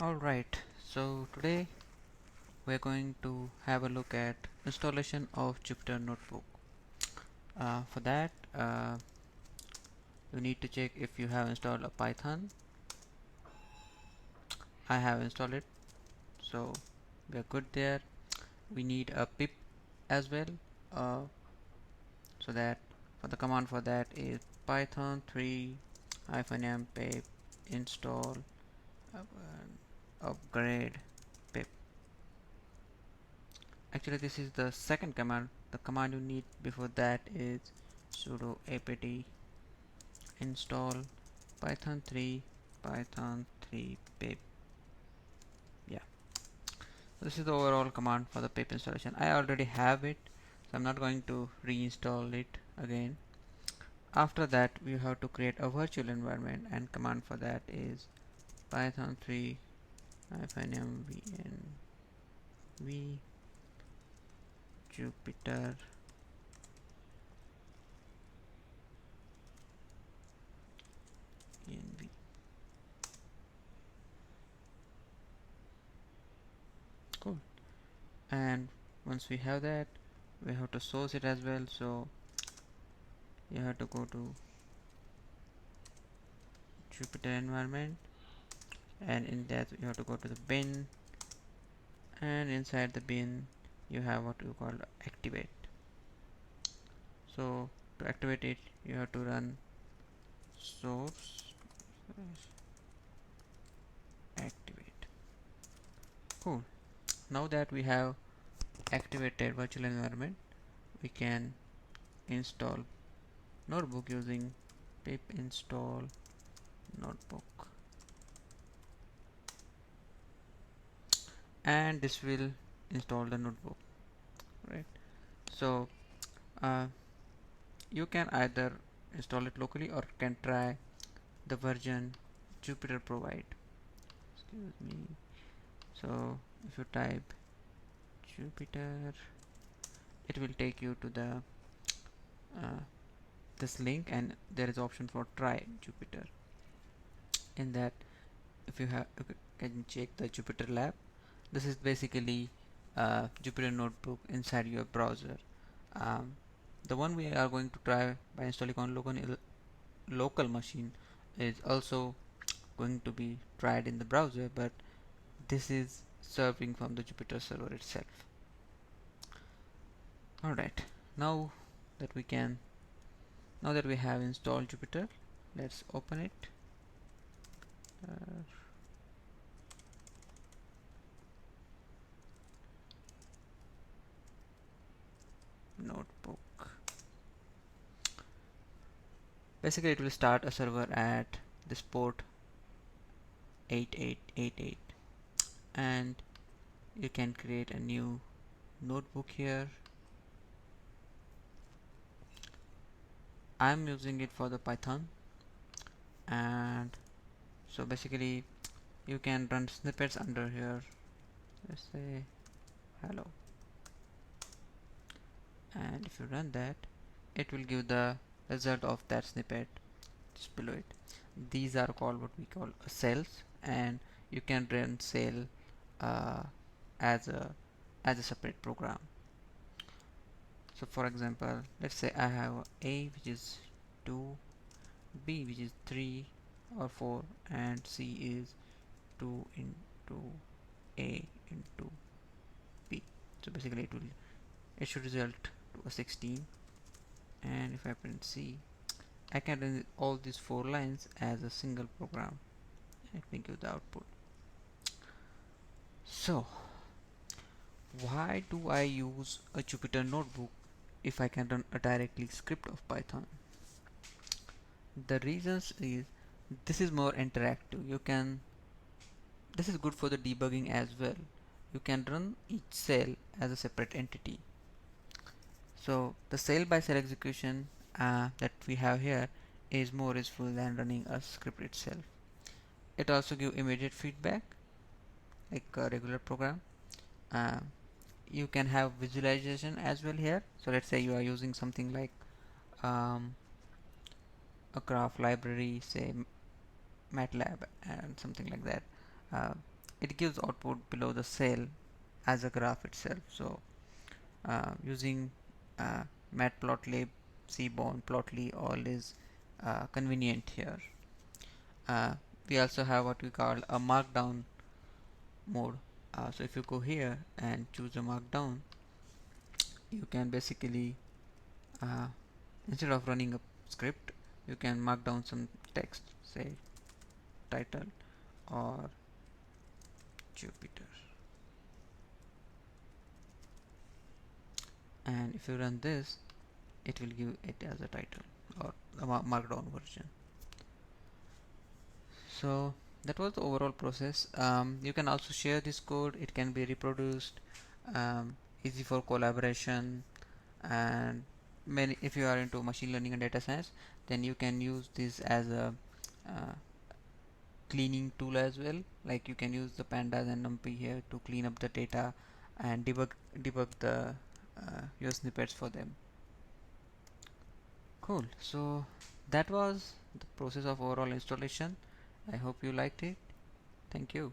Alright, so today we're going to have a look at installation of Jupyter Notebook. For that, you need to check if you have installed a Python. I have installed it, so we're good there. We need a pip as well, so that for the command for that is python 3 -m pip install upgrade pip. Actually, this is the second command. The command you need before that is sudo apt install python 3 pip. Yeah, this is the overall command for the pip installation. I already have it, so I'm not going to reinstall it again. After that, we have to create a virtual environment, and command for that is python 3 -mv Jupyter env. Cool. And once we have that, we have to source it as well. So you have to go to Jupyter environment, and in that you have to go to the bin, and inside the bin you have what you call activate. So to activate it, you have to run source activate. Cool. Now that we have activated virtual environment, we can install notebook using pip install notebook, and this will install the notebook, right? So uh, you can either install it locally or can try the version Jupyter provide. Excuse me. So if you type Jupyter, it will take you to the this link, and there is option for try Jupyter. In that, if you have, you can check the Jupyter lab. This is basically Jupyter notebook inside your browser. um, the one we are going to try by installing on local machine is also going to be tried in the browser, but this is serving from the Jupyter server itself. Alright, now that we can now that we have installed Jupyter, let's open it. uh, Notebook. Basically, it will start a server at this port 8888, and you can create a new notebook here. I'm using it for the Python, and so basically you can run snippets under here. Let's say hello, and if you run that, it will give the result of that snippet just below it. These are called what we call cells, and you can run cell uh, as a separate program. So for example, let's say I have a which is 2, b which is 3 or 4, and c is 2 into a into b. So basically it should result to a 16, and if I print c, I can run all these 4 lines as a single program. Let me give the output. So why do I use a Jupyter notebook if I can run a directly script of Python? The reasons is this is more interactive. This is good for the debugging as well. You can run each cell as a separate entity. So the cell by cell execution that we have here is more useful than running a script itself. It also gives immediate feedback like a regular program. Uh, you can have visualization as well here. So let's say you are using something like um, a graph library, say MATLAB and something like that. it gives output below the cell as a graph itself. So using uh, matplotlib, seaborn, plotly, all is convenient here. uh, we also have what we call a markdown mode. So if you go here and choose a markdown, you can basically uh, instead of running a script, you can mark down some text, say title or Jupyter, and if you run this, it will give it as a title or a markdown version. So that was the overall process. You can also share this code, it can be reproduced, easy for collaboration, and many, if you are into machine learning and data science, then you can use this as a uh, cleaning tool as well. Like you can use the pandas and numpy here to clean up the data and debug the your snippets for them. Cool. So that was the process of overall installation. I hope you liked it. Thank you.